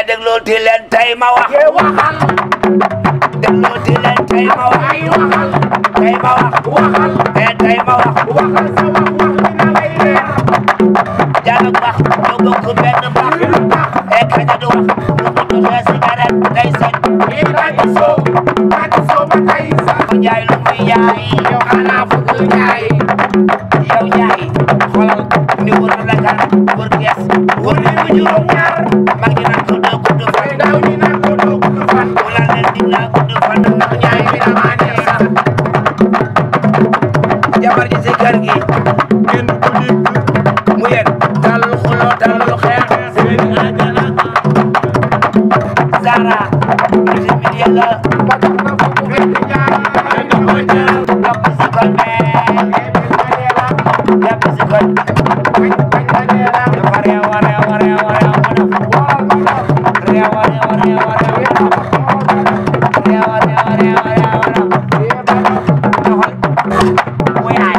déglooti leen tey ma wax. waxal. déglooti leen tey ma wax. ay waxal. tey ma wax. waxal. tey ma wax. waxal sa wax dina lay leer. Diallo wax ñoo bokk benn baax. kaña du wax lu ko joxee cigarette day set. bàcc soo ba tey sax. Njaay lu muy jaay. yow xanaa fukk jaay. yow Njaay xoolal ni wër la kan wër gees wër li mu juróom ñaar mag ñi naan ko doo gudd fan. ndaw ñi naan ko doo gudd fan. mu la leen dig laa gudd fan. ndax Njaay bi damaa neex sax. jabar ji si kër gi ngeen ko dégg. mu yéen talul xuloo talul xeex. seen àjjana. Zara ci milieu la ba tax na fu mu fekk jaar. ngeen ko jaar. topp si kon jàpp si kon dafa réew a réew a réew a réew mu def réew a réew a réew a réew réew a réew a réew a réew doxal mu yaay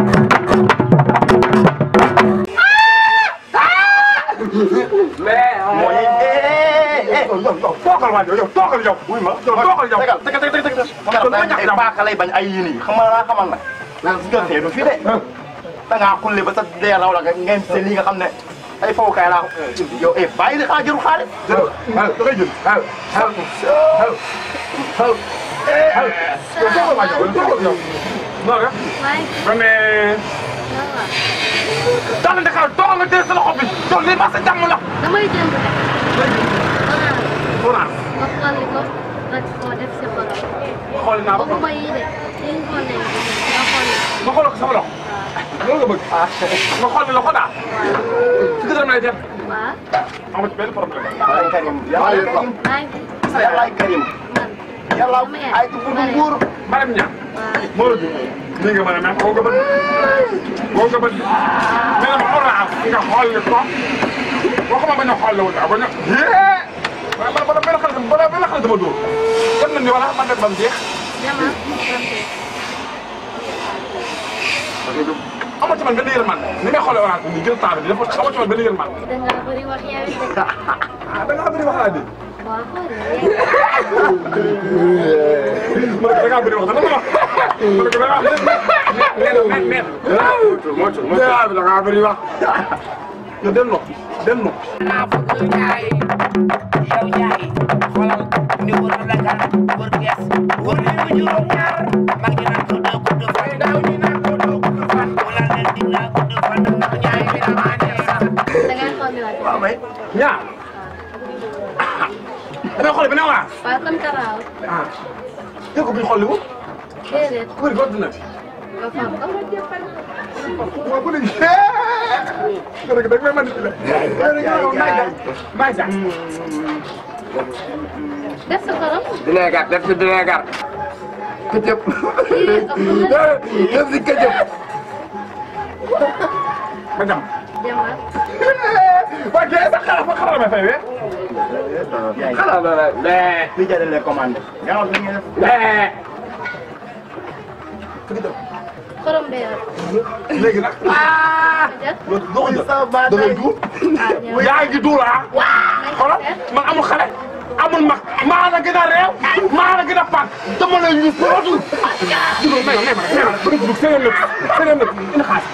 toogal waay yow toogal yow. wuy ma toogal yow. kon ma ñàkk baax lay bañ ay yii nii xam nga laa xamal nag. naan si gerte yi du fi de. da ngaa xulli ba sa dee raw la ngeen seen lii nga xam ne ay fowukaay laa ko. yow bàyyi li xaa jëru xaalis. da ngay jël. toogal waay yow toogal yow. non nga. ba mais. daanaka Dakar toogal nga téye sa loxo bi. donc lii maa sa jàmm la. damay jënd rek. Orange. nga xolli ko nga koo def si xorom. xooli naa ba bëgguma yii de li ñu xollee nga xolli. ma xoolal ko sama loxo. loolu nga bëgg. nga xooli loxo daal. ci gën a may def. waaw. amu ci benn problème. yàllaay karim yàllaay karim. maa ngi yàllaay karim. man. yàlla ay tudd nguur. Madame Niang. waaw. moo la jóg. nii nga mën a mel boo ko bëgg. boo ko bëgg. nee na ma orange nga xooli ko. waxuma bañ a xooli wu ba ñu. waaye man benn xale dama dóor. dem nañu wala man de ba mu jeex. jamono. amoo ci man benn yërmande ni ngay xoolee orange bi jël temps bi dafa amoo ci man benn yërmande. da nga bëri wax yow it de. ah da nga xam ne wax laa dégg. waaw xool ma ne ko da ngaa bëri wax dama la wax. ma ne ko da ngaa da ngaa bëri wax. yow del noppi del noppi. yow Njaay xoolal ni wër la kan wër gees wër li mu juróom ñaar mag ñi naan ko doo gudd fan. ndaw ñi naan ko doo gudd fan. mu la leen dig laa gudd fan. ndax Njaay bi damaa neex sax. da ngay xolliwaat. waaw may. ñaar. da ngay xool beneen orange. waaw kon karaaw. ah dégg nga bu ñu xool li mu. déedéet. ku bëri góor dina fi. nga fam ko. waaw bu ne dëgg dëgg may manipuler. def sa xorom. vinaigre def si vinaigre. këjëf. def si këjëf. ma jam. jamono. waa kii sax xaaral ma fay wee. xalaat na la mais. fii jëlee les commandes. gannaaw li ngeen def. mais. xorom bee yor. léegi nag. loolu sa ba da ngay duul. yaa ngi duul ah. xoolal man amul xale. amul mag maa la gën a réew. maa la gën a pàcc. dama lay ñu sootul. juróom may ma bëgg dugg seen lépp seen lépp indi xaalis.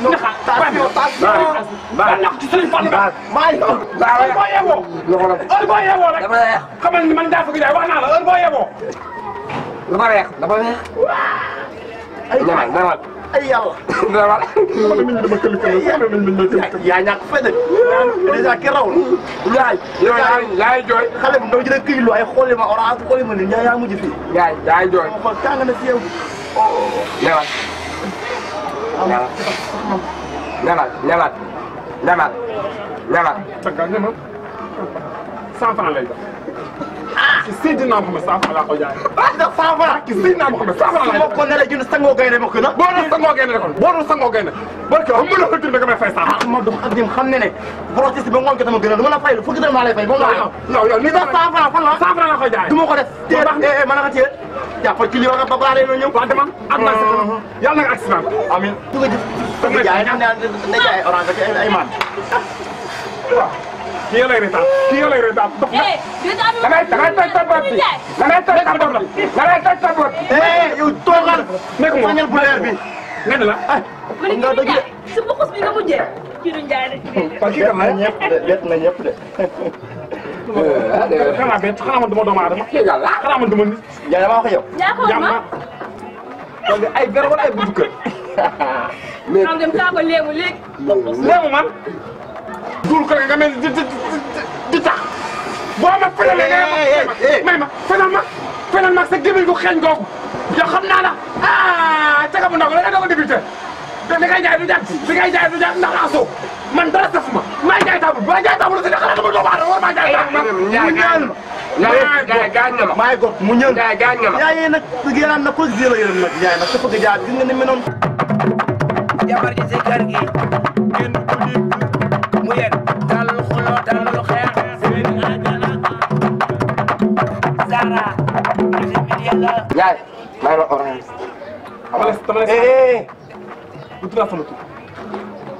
indi xaalis. ba ñàkk ci sëriñ Fall. maa ngi doon. heure boo yeewoo. heure boo yeewoo rek. dafa weex. xamal ni man Ndiaye Fouke Ndiaye wax naa la heure boo yeewoo. dafa weex. dafa weex. ay demal demal. ay yàlla. demal. yaa ñàkk fay de. dèjà ki raw la. yaay jooy. xale bu ndaw ji da këylu ay xooli ma orange xooli ma ni yaa mujj fii. yaay jooy. ma tàng na si yow. demal. demal. dëgg la 100 francs lay jox. ci Seydina Mohamed 100 francs laa ko jaay. ndax 100 francs. ci Seydina Mohamed 100 francs laa su ma ko ne la jënd sangoo gaynde ma ko na. boo doon sangoo gaynde kon boo doon sangoo gaynde barke am mënoo ko da nga may fay 100 francs. ma dox ak ñoom xam ne ne brosse si ba ngoon ko dama gën a dama la fay fukki dama lay fay ba nga yow yow ni sax 100 francs fan la 100 francs laa koy jaay. du ma ko def téye mën na ko téye jàppal ci li war a ba balaa lay ñëw. waaw dama am naa sa yàlla nga accident. amiin su ko jëf. jaay na jaay orange ak ay man. waaw kii nga lay reetaan kii nga lay reetaan. da ngay toj sa bopp bi da ngay toj sa bopp bi da ngay toj sa bopp bi. yow toogal. nekk moom fañal bu leer bi. nga ne la. ma ne kii Ndiaye su bokkos bi nga mujjee kii du Ndiaye rek. parce que na ñëpp de bett na ñëpp de. xanaa bett xanaa man du ma doomu aadama. xanaa man du ma nit. Ndiaye damaa wax yow. jàmm na. kon de ay gar wala ay buntu kër. xam nga kaa ko léemu léegi. léemu man. duul ko nga mel di tax. boo ma fëlalee nga may ma fenal ma sa gémmiñ gu xeeñ googu. yow xam naa la caga bu ndaw la nga doog a débuté. te li ngay jaay du jàpp li ngay jaay du jàpp ndax asoo man dara saf ma maa jaay taabul ba jaay taabul si ne xanaa dama doomu aadama war maa jaay taabul. Ndiaye gaañ nga ma. maa ngi mu ñëw. Ndiaye gaañ nga ma. Ndiaye nag bëgg yàlla na ko gisee la yërëm nag Ndiaye nag dafa gëj a gis nga ni mu noonu. jabar ji si kër gi ngeen ko dégg mu yen talul xuloo talul xeex seen ajana Zara ci yàlla Ndiaye maa la orange. dama lay bu tudd sama tur.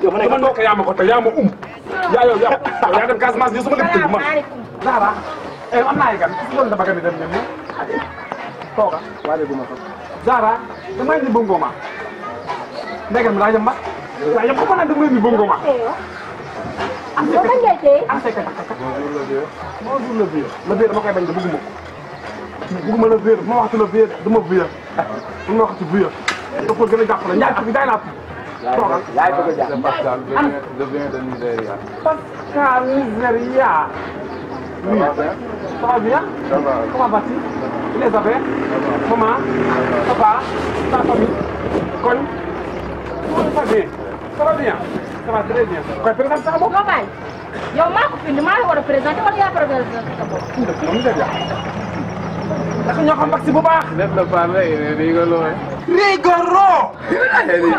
yow mu nekk toog yaa ma ko te yaa ma yaa dem Casamance bi su ma lépp tëgg man. Zara am naa ay gan su doon dama gan dem ñoom tooga waaye du ma ko. Zara damay ni bongo ma. ndegam mi laa yem ma. waaye yem ko mën a damay ni bongo ma. am na bonjour le vieux. Le vieux dama koy bañ de bëgguma ko. bëgguma le vieux ma waxtu le vieux dama vieux. ma waxtu vieux. dafa gën a jàppale Ndiaye bi jaay naa ko. toogal yaay bëgg a jàpp. Pascal vient de Nigeria. Pascal Nigeria. Oui. Ça va bien? Ça va. Comment vas-tu? Elisabeth? Maman? Papa? Ta famille? Koñ? Ça va bien? Ça va bien? Ça va très bien. Koy présenté sa bopp? Nga bàyyi yow maa ko fi indi maa la war a présenté wala yaa présenté sa bopp. Nigeria. ndax ñoo xam vaccin bu baax. Laisse le parler, il est rigolo. Rigolo.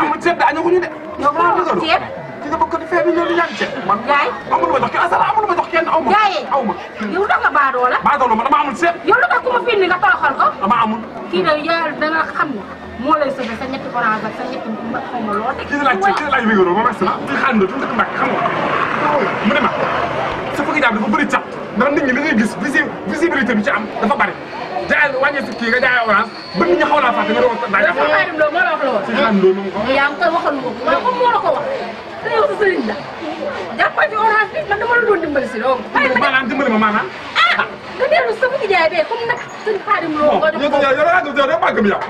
amul ceeb daa ñëw ñu de. yow maa rigolo. ceeb. ki nga bëgg ko di fee bi ñëw di ñaan ceeb. man Ndiaye. amul ma jox kenn asala amul ma jox kenn aw ma. Ndiaye. aw ma. yow da nga baadoo la. maa doon ma dama amul ceeb. yow lu tax ku ma fi indi nga toroxal ko. dama amul. kii de yaa da nga xam ne moo lay sauvé sa ñetti orange ak sa ñetti mbak xaw ma loo teg. kii la laaj rigolo ma merci la. kii xaaral na tuuti dëkk Mbacke xam nga. mu ne ma sa fukki jaam dafa bëri cat ndax nit ñi li ngay gis visibilité bi ci am dafa bari. jaay wàññi si kii nga jaay orange ba nit ñi xaw laa fàtte nga doon daa jàpp. yow Xaadim Lo moo la wax loolu. si xaaral loolu moom ko. yaa ngi koy waxal nga ko waaye comme moo la ko wax te yow sa sëriñ la jàppal ci orange bi man dama la doon dimbali si loolu. maanaam dimbali ma maanaam. nga dellu sa fukki jaay bee comme nag sëñ Xaadim Lo nga jox ko. yow daa bëgg bi yow.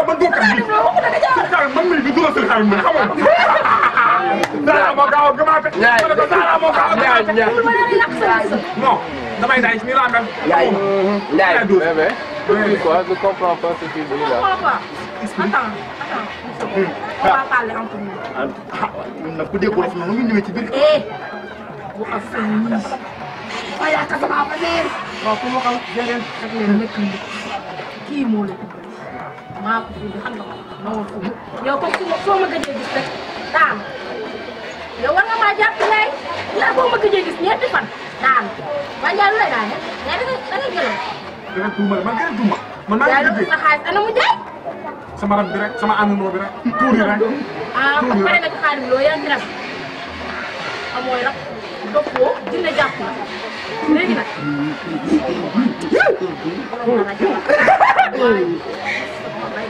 man bokkat bi. Xaadim Lo waxu dëgg jaay. sëñ Xaadim man mii du dula sëñ Xaadim man xamoo ko. Zara moo gaaw a gëmaate. Ndiaye ma ne ko Zara moo gaaw a gëmaate. bul ma leen yàq sa sa. non damay daay nii laa mel. Ndiaye. Bébé. Oui, quoi, je comprends pas ce qu'il dit là. Attends. On va parler entre nous. nag ku déggoo dafa ñu ñëwee ci biir. bu affaire yi. waaye yaa kasa maa fa leer. waaw ku ma ko jëlee ak leen nekk nii kii moo la maa ko fi xam nga ko ma woon ko yow comme soo ma gëjee gis rek daan yow war nga maa jàpp lay ndax boo ma gëjee gis ñetti fan daan waaye Ndiaye lu lay daane mais da ngay jëloon. gën a tuuma man gën a tuuma. man maa ngi Ndiaye liggéey sa xaalis ana mu jaay. sama rab bi rek sama àndandoo bi rek. tuur yi rek. ah bu paree nga ci Xaadim Lo yaa ngi rab amooy rab doppoo dina jàpp la léegi nag.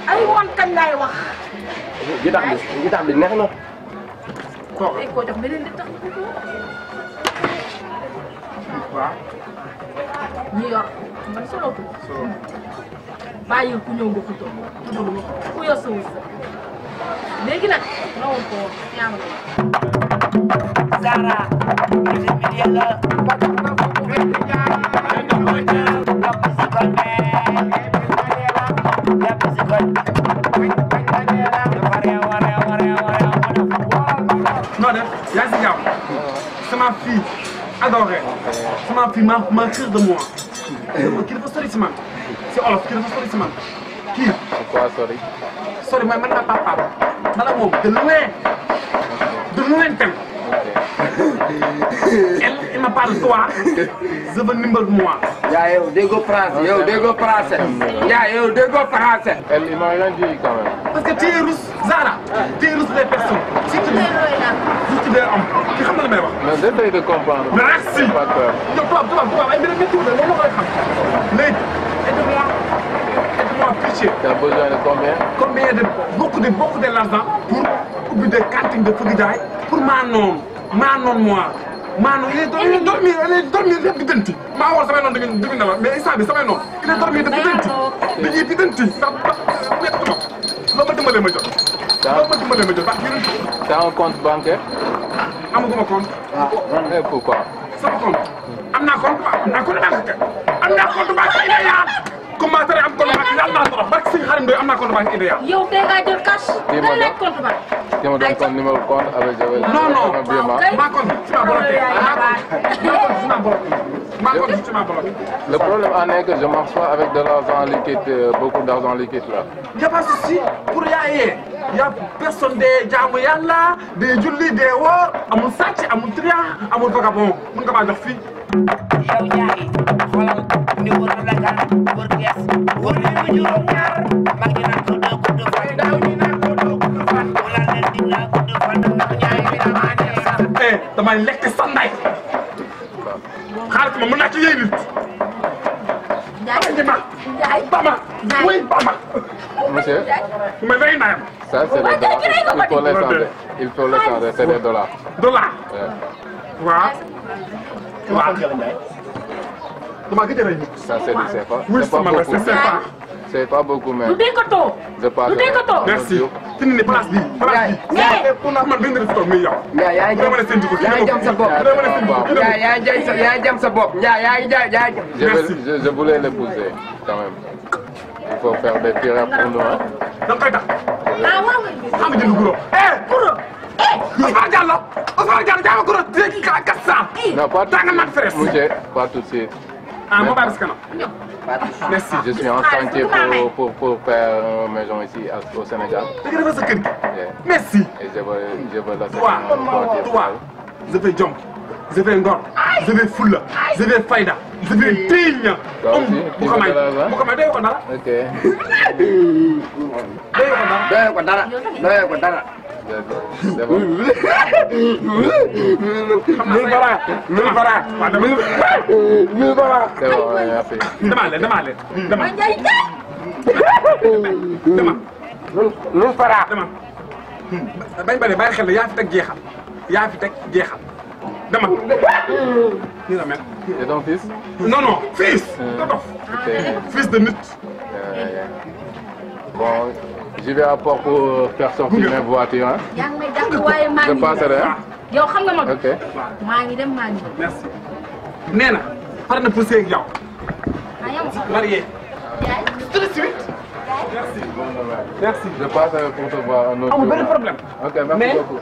ay woon kañ laay wax. Gitax bi neex na. day ko jox beneen di tax waaw. ñi yor man solo tu bàyyil ku ñëw nga ko toog tudd ma ku yor sa wërsëg léegi nag na woon ko yaa ma la wax. Zara ci yàlla non def yaa ngi si gaaw. sama fille adorée. sama fille ma cœur de moi. kii dafa sori si man. si olof kii dafa sori si man. kii. Quoi, sorry? sori mooy man maa papa man ak moom de loin. de lointain. Elle m'a pas de toi je veux numéro moi. yaa yow déggoo français yow déggoo français. yaa yow déggoo français. Ils n'ont rien dit quand même. parce que tu es russe Zara. tu es russe les personnes. si tu dee am ki xam na li may wax. Mais j'essaie de comprendre. merci. Pas peur. yow tubaab ay mbir métti wu la loolu la koy xam. léegi aide-moi pitié. Tu as besoin de combien? Combien de beaucoup de l'argent pour ubbi des cantines de Fëgg Jaay pour maa noonu moi maa noonu il est dormi di dënti maa war samay noonu di na la mais instant bi samay noonu il est dormi di dënti dañuy di dënti sax métti ma loo ma dimbalee ma jot Tu as un compte bancaire? amaguma compte Et pourquoi? sama compte am naa compte banque idéal comment tere am compte banque yàlla naa trop barke si xarim doy am naa compte banque idéal yow tey ngaa jël cash. Dis-moi da lekk compte ba. Tu me donnes ton numéro de compte avec non maa compte tu m'as bloqué Le problème en est que je marche pas avec de l'argent liquide, beaucoup d'argent liquide là. y a pas de souci pour yaayee y a personne des jaamu yàlla des julli des woor amul sàcc amul trian amul vagabond mun nga maa jox fii. yow Ndiaye xoolal ni wër la gan wër gees wër nañu juróom-ñaar mag ñi naan ko doo gudd fan ndaw ñi naan ko doo gudd fan wala leen di laa gudd fan ndax Ndiaye bi damaa neex sax. damay lekk sa ndey xaalis ma mën naa ci yéey nit. Ndiaye Bama oui Bama. Monsieur, mais day nayam. ça c'est des dollars. Il faut les changer, c'est des dollars. dollar. Ouais. waaw. damaa gëj a rey nit. Ça c'est du CFA. oui C'est pas sama beaucoup. c'est sympa. C'est pas beaucoup mais du dee ko too. je passe. du dee ko too. merci. fi mu ne place bii. pour na man benn rëdd toog muy yow. Ndiaye yaa ngi jam sa bopp. Ndiaye yaa ngi jam sa bopp. Ndiaye yaa ngi jaay. Je voulais l'épouser quand même. Il faut faire des prières pour nous. Hein. da nga koy tax. ah war nga gis. xam nga jënd guro. guro. Ousmane Diallo jaama guro dégg nga 400. Non, pas tout tàng nag de frère. suite. Monsieur, pas tout de suite. ah moo bàyyi ba si kanam. merci. Je suis en chantier pour faire une maison ici au Sénégal. da nga defar sa kër gi. Yeah. merci. Et je veux la toi je vais jom je vais ngor je vais fulla je vais fayda je vais digne. Toi aussi, bu ko may doyoo ko dara. Ok. doyoo ko dara. C'est bon. C'est bon, merci. Dama lu fara. bañ ba ne bàyyi xel yaa fi teg jeexal dama ni la mel. C'est ton fils? non fils. Ok. Fils de nit. Bon, j'y vais à Port pour faire sortir mes voitures. Hein. yaa ngi may dàq waaye maa Je ngi passerai. Hein. yow xam nga ma. Ok. maa ngi dem maa ngi dem. merci. nee na pare na pour sëy ak yow. ah yow. marié. Ndiaye. tout de suite. merci. Je passerai pour te voir un autre amul jour. benn problème. Ok, merci Mais- beaucoup.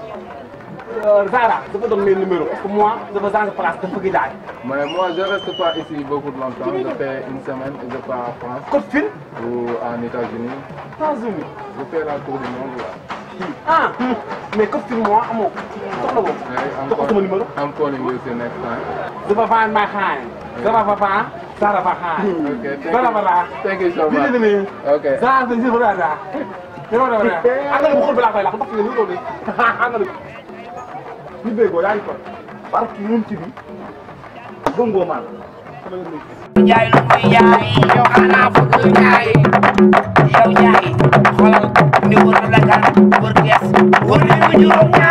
Zara dafa doon mes numéros parce que moi je veux changer place de Fëgg Jaay. Mais moi, je reste pas ici beaucoup de longtemps. Je fais une semaine et je pars en France code fil. ou en États-Unis. États-Unis. Je fais la tour du monde là. ah mais code fil moi amoo soxla boobu. jox ko sama numéro. I'm calling you the next time. Je vais vendre ma xaay. Zara va vendre. Zara va xaay. Okay, Zara va laa. thank you so Lii la much. demee. Okay. Zara de jëf laa daa. Angale bu xol bi laa koy lakk ndax ñu doon de. Angale. Ñu déggoo yaa ngi ko. Parce que ñun ci bi. Bongo man. Ndiaye lu muy jaay yow xanaa Fëgg Jaay yow Ndiaye xoolal ni wër la gan wër gees wër nañu juróom-ñaar